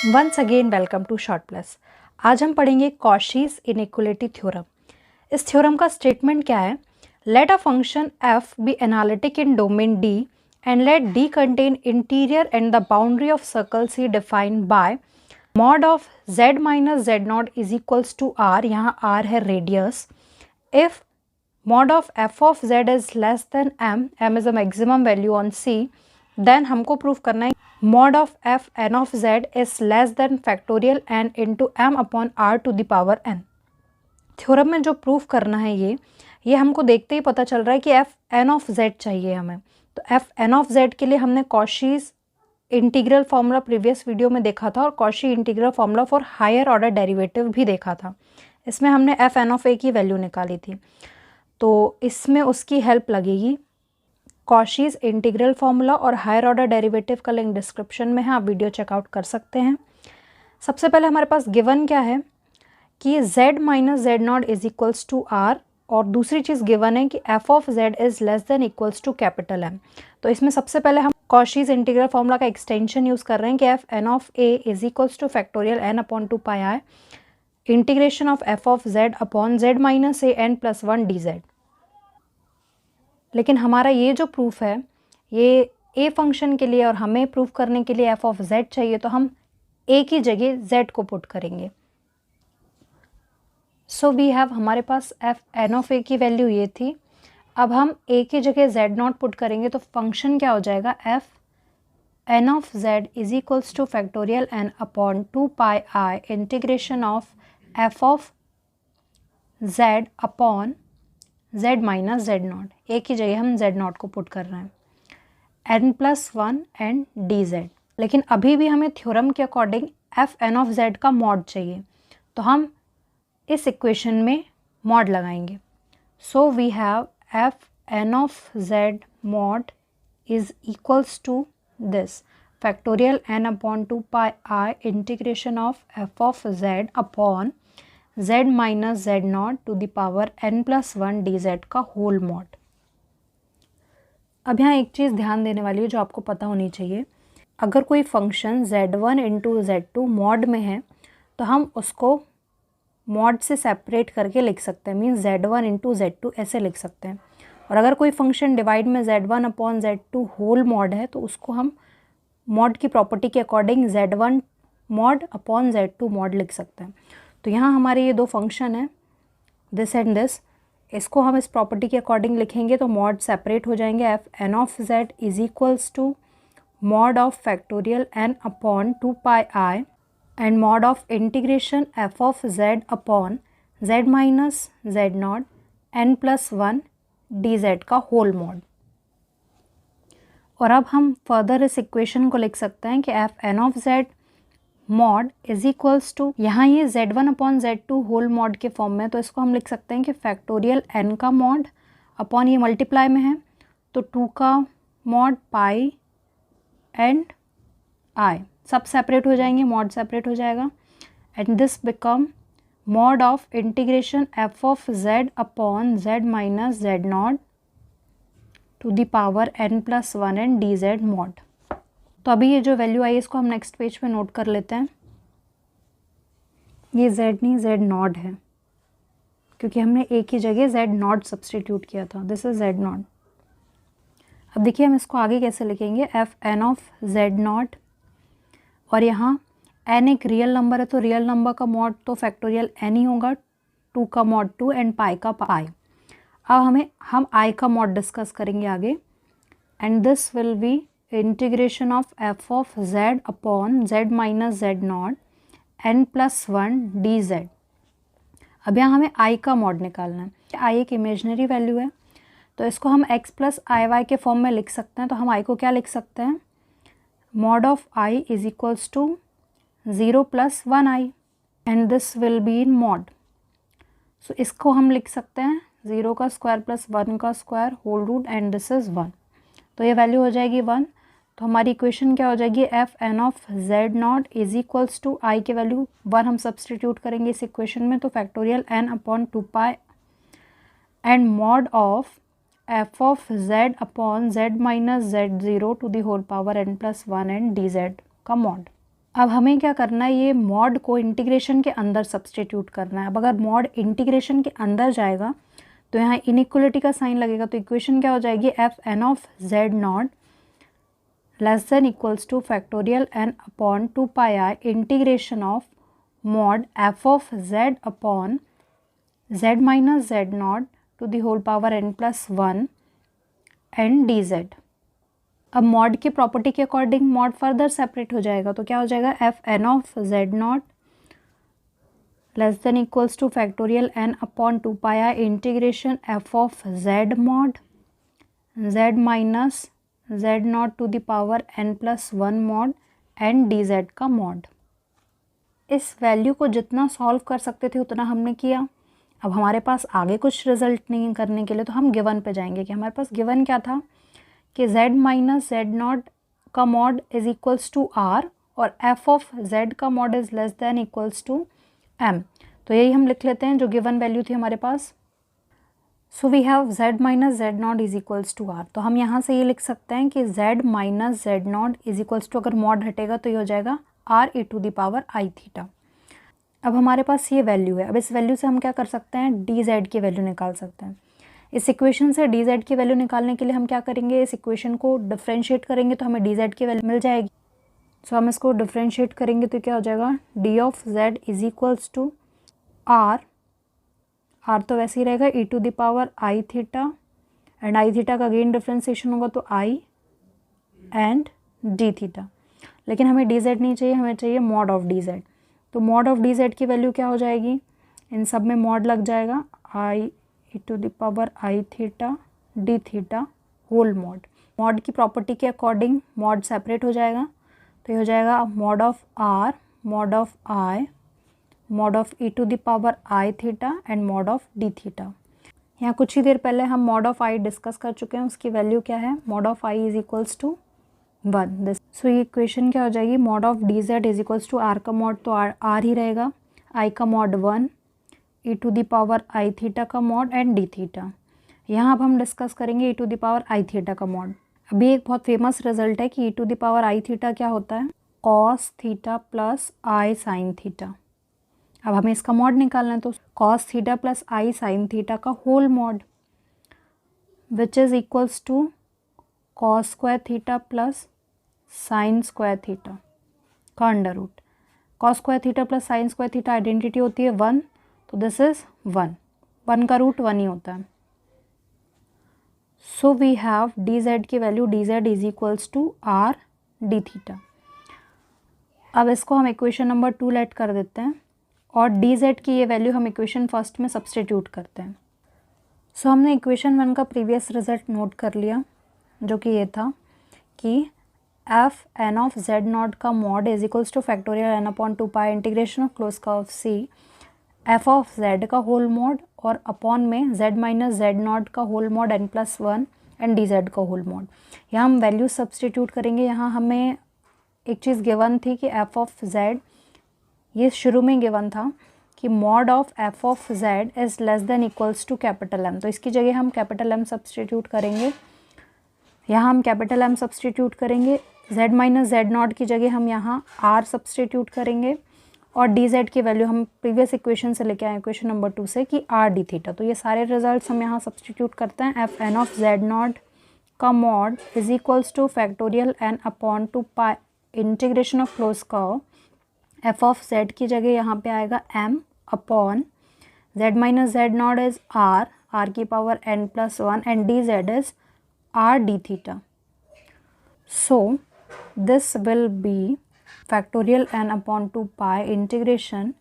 Once again welcome to Short Plus. आज हम पढ़ेंगे कॉशीज इनइक्वालिटी थ्योरम। इस थ्योरम का स्टेटमेंट क्या है? Let a function f be analytic in domain d and let d contain interior and the boundary of circle c defined by mod of z minus z not is equals to r। यहाँ r है radius. If mod of f of z is less than m is a maximum value on c, then हमको prove करना है mod of f n of z is less than factorial n into m upon r to the power n। Theorem में जो proof करना है ये हमको देखते ही पता चल रहा है कि f n of z चाहिए हमें। तो f n of z के लिए हमने Cauchy's integral formula previous video में देखा था और Cauchy integral formula for higher order derivative भी देखा था। इसमें हमने f n of a की वैल्यू निकाली थी, तो इसमें उसकी हेल्प लगेगी। कॉशीज इंटीग्रल फार्मूला और हायर ऑर्डर डेरिवेटिव का लिंक डिस्क्रिप्शन में है, आप वीडियो चेकआउट कर सकते हैं। सबसे पहले हमारे पास गिवन क्या है कि z minus z not is equals to r, और दूसरी चीज़ गिवन है कि f of z is less than equals to capital M। तो इसमें सबसे पहले हम कॉशीज इंटीग्रल फार्मूला का एक्सटेंशन यूज़ कर रहे हैं कि f n of a is equals to factorial n upon 2 pi i integration of f of z upon z minus a n plus 1 dz। लेकिन हमारा ये जो प्रूफ है ये a फंक्शन के लिए और हमें प्रूफ करने के लिए f ऑफ z चाहिए, तो हम a की जगह z को पुट करेंगे। सो वी हैव, हमारे पास f n ऑफ a की वैल्यू ये थी। अब हम a की जगह z नॉट पुट करेंगे तो फंक्शन क्या हो जाएगा, f n of z is equals to factorial n upon 2 pi i integration of f of z upon z minus z naught. A की जगह हम z नॉट को पुट कर रहे हैं n प्लस 1 एंड dz। लेकिन अभी भी हमें थ्योरम के according f n of z का मॉड चाहिए, तो हम इस इक्वेशन में मॉड लगाएंगे। So we have f n of z mod is equals to this factorial n upon 2 pi i integration of f of z upon z minus z not to the power n plus 1 dz का whole mod. अब यहाँ एक चीज़ ध्यान देने वाली है जो आपको पता होनी चाहिए। अगर कोई function z1 into z2 mod में है तो हम उसको मॉड से सेपरेट करके लिख सकते हैं, मीन्स z1 इंटू z2 ऐसे लिख सकते हैं। और अगर कोई फंक्शन डिवाइड में z1 upon z2 whole mod है तो उसको हम मॉड की प्रॉपर्टी के according z1 mod upon z2 mod लिख सकते हैं। तो यहाँ हमारे ये दो फंक्शन है दिस एंड दिस, इसको हम इस प्रॉपर्टी के अकॉर्डिंग लिखेंगे तो मॉड सेपरेट हो जाएंगे। F n of z is equals to mod of factorial n upon 2 pi i and mod of integration f of z upon z minus z not n plus 1 d z का whole mod. और अब हम further इस equation को लिख सकते हैं कि f n of z mod is equals to, यहाँ ये z1 upon z2 whole mod के फॉर्म में, तो इसको हम लिख सकते हैं कि फैक्टोरियल n का मॉड अपॉन ये मल्टीप्लाई में है तो 2 का मॉड पाई एंड i सब सेपरेट हो जाएंगे, मॉड सेपरेट हो जाएगा and this become mod of integration f of z upon z minus z not to the power n plus 1 and d Z mod. तो अभी ये जो वैल्यू आई इसको हम नेक्स्ट पेज पे नोट कर लेते हैं। ये z नहीं z नॉट है क्योंकि हमने a की जगह z नॉट सब्सटीट्यूट किया था, दिस इज z नॉट। अब देखिए हम इसको आगे कैसे लिखेंगे, f n of z not, और यहाँ n एक रियल नंबर है तो रियल नंबर का मॉड तो फैक्टोरियल n ही होगा, 2 का मॉड 2 एंड पाई का पाई। अब हम i का मॉड डिस्कस करेंगे आगे and this will B integration of F of z upon z minus z not n plus 1 d z. अब यहाँ हमें i का मॉड निकालना है। i एक इमेजनरी वैल्यू है तो इसको हम x प्लस आई वाई के फॉर्म में लिख सकते हैं। तो हम i को क्या लिख सकते हैं, mod of i is equals to 0 plus 1i and this will be in mod. So इसको हम लिख सकते हैं 0 का स्क्वायर प्लस 1 का square whole root and this is 1, तो ये वैल्यू हो जाएगी 1। तो हमारी इक्वेशन क्या हो जाएगी, f n of z not is equals to i के वैल्यू 1 हम सब्सटीट्यूट करेंगे इस इक्वेशन में, तो factorial n upon 2 pi and mod of F of z upon z minus z 0 to the whole power n plus 1 and d z का mod. अब हमें क्या करना है, ये मॉड को इंटीग्रेशन के अंदर सब्सटीट्यूट करना है। अब अगर मॉड इंटीग्रेशन के अंदर जाएगा तो यहाँ इनइक्वलिटी का साइन लगेगा, तो इक्वेशन क्या हो जाएगी, f n of z not less than equals to factorial n upon 2 pi i integration of mod f of z upon z minus z not to the whole power n plus 1 and d z. अब mod की property के according mod further separate हो जाएगा, तो क्या हो जाएगा, f n of z not less than equals to factorial n upon 2 pi i integration f of z mod z minus z not to the power n plus 1 mod and d z का mod. इस value को जितना solve कर सकते थे उतना हमने किया। अब हमारे पास आगे कुछ रिजल्ट नहीं करने के लिए तो हम गिवन पे जाएंगे कि हमारे पास गिवन क्या था कि z माइनस जेड नॉट का mod is equals to r और f ऑफ z का mod is less than equals to m। तो यही हम लिख लेते हैं जो गिवन वैल्यू थी हमारे पास। So we have z minus z not is equals to r। तो हम यहाँ से ये लिख सकते हैं कि z minus z not is equals to, अगर मॉड हटेगा तो ये हो जाएगा r e to the power i theta. अब हमारे पास ये वैल्यू है। अब इस वैल्यू से हम क्या कर सकते हैं, डी जेड की वैल्यू निकाल सकते हैं। इस इक्वेशन से डी जेड की वैल्यू निकालने के लिए हम क्या करेंगे, इस इक्वेशन को डिफरेंशिएट करेंगे तो हमें डी जेड की वैल्यू मिल जाएगी। सो हम इसको डिफरेंशिएट करेंगे तो क्या हो जाएगा, d of z is equals to r तो वैसे ही रहेगा e to the power i theta and i theta का अगेन डिफरेंशिएशन होगा तो आई एंड डी थीटा। लेकिन हमें डी जेड नहीं चाहिए, हमें चाहिए मॉड ऑफ डी जेड। तो मॉड ऑफ डी जेड की वैल्यू क्या हो जाएगी, इन सब में मॉड लग जाएगा i e to the power i theta d theta whole mod. Mod की प्रॉपर्टी के अकॉर्डिंग मॉड सेपरेट हो जाएगा, तो ये हो जाएगा mod of r mod of i mod of e to the power i theta and mod of d theta. यहाँ कुछ ही देर पहले हम मॉड ऑफ आई डिस्कस कर चुके हैं, उसकी वैल्यू क्या है, mod of i is equals to 1। So ये इक्वेशन क्या हो जाएगी, mod of d z is equals to r का मॉड तो आर ही रहेगा, आई का mod 1 e to the power i theta का मॉड एंड डी थीटा। यहाँ अब हम डिस्कस करेंगे e to the power i theta का मॉड। अभी एक बहुत फेमस रिजल्ट है कि e to the power i theta क्या होता है, cos theta plus i sine theta. अब हमें इसका मॉड निकालना है, तो cos theta plus i sine theta का whole mod which is equals to cos square theta plus sine square theta का under root. Cos square theta plus sine square theta identity होती है 1, तो दिस इज 1 का root 1 ही होता है। So we have d z की value d z is equals to r d theta. अब इसको हम इक्वेशन नंबर 2 लेट कर देते हैं और डी जेड की ये वैल्यू हम इक्वेशन फर्स्ट में सब्सटीट्यूट करते हैं। सो हमने इक्वेशन 1 का प्रीवियस रिजल्ट नोट कर लिया, जो कि ये था कि f n of z not का mod is equals to factorial n upon 2 pi integration of close curve c f of z का होल मॉड और अपॉन में जेड माइनस जेड नॉट का whole mod n plus 1 and d z का whole mod. यहाँ हम value substitute करेंगे। यहाँ हमें एक चीज़ गिवन थी कि एफ ऑफ जेड, ये शुरू में गिवन था कि mod of F of Z is less than equals to capital M, तो इसकी जगह हम कैपिटल एम सब्सटीट्यूट करेंगे। यहाँ हम कैपिटल एम सब्सटीट्यूट करेंगे, z माइनस जेड नॉट की जगह हम यहाँ r सब्सटीट्यूट करेंगे और डी जेड की वैल्यू हम प्रीवियस इक्वेशन से लेके आए इक्वेशन नंबर 2 से कि r डी थीटा। तो ये सारे रिजल्ट्स हम यहाँ सब्सटीट्यूट करते हैं। F n of z not का mod is equals to factorial n upon 2 pi integration of close curve f of z की जगह यहाँ पे आएगा m upon z minus z not is r की power n plus 1 and d z is r d theta. So this will be factorial n upon 2 pi integration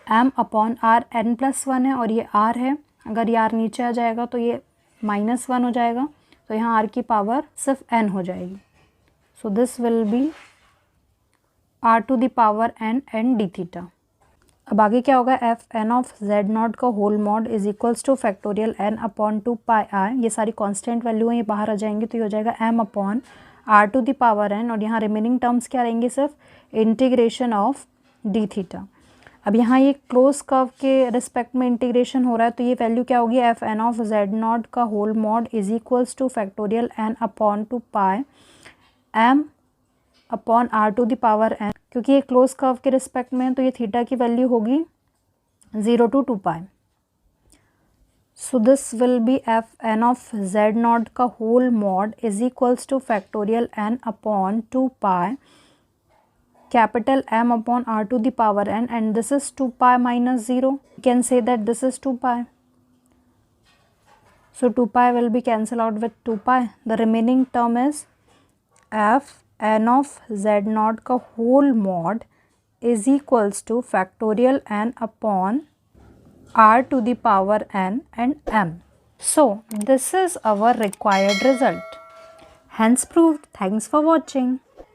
m upon r n plus 1 है और ये r है। अगर ये r नीचे आ जाएगा तो ये -1 हो जाएगा, तो यहाँ r की पावर सिर्फ n हो जाएगी। So this will be r to the power n d theta। अब आगे क्या होगा, f n of z not का whole mod is equals to factorial n upon 2 pi i. ये सारी कांस्टेंट वैल्यू हैं, ये बाहर आ जाएंगे तो ये हो जाएगा m upon r to the power n और यहाँ रिमेनिंग टर्म्स क्या रहेंगी, सिर्फ इंटीग्रेशन ऑफ डी थीटा। अब यहाँ ये क्लोज कर्व के रिस्पेक्ट में इंटीग्रेशन हो रहा है, तो ये वैल्यू क्या होगी, f n of z not का whole mod is equals to factorial n upon 2 pi m upon r to the power n, क्योंकि ये क्लोज कर्व के रिस्पेक्ट में है तो ये थीटा की वैल्यू होगी 0 to 2 pi. So this will be f n of z not का whole mod is equals to factorial n upon 2 pi capital M upon r to the power n, and this is 2 pi minus 0. You can say that this is 2 pi. So 2 pi will be cancelled out with 2 pi. The remaining term is f n of z naught ka whole mod is equals to factorial n upon r to the power n and m. So this is our required result. Hence proved. Thanks for watching.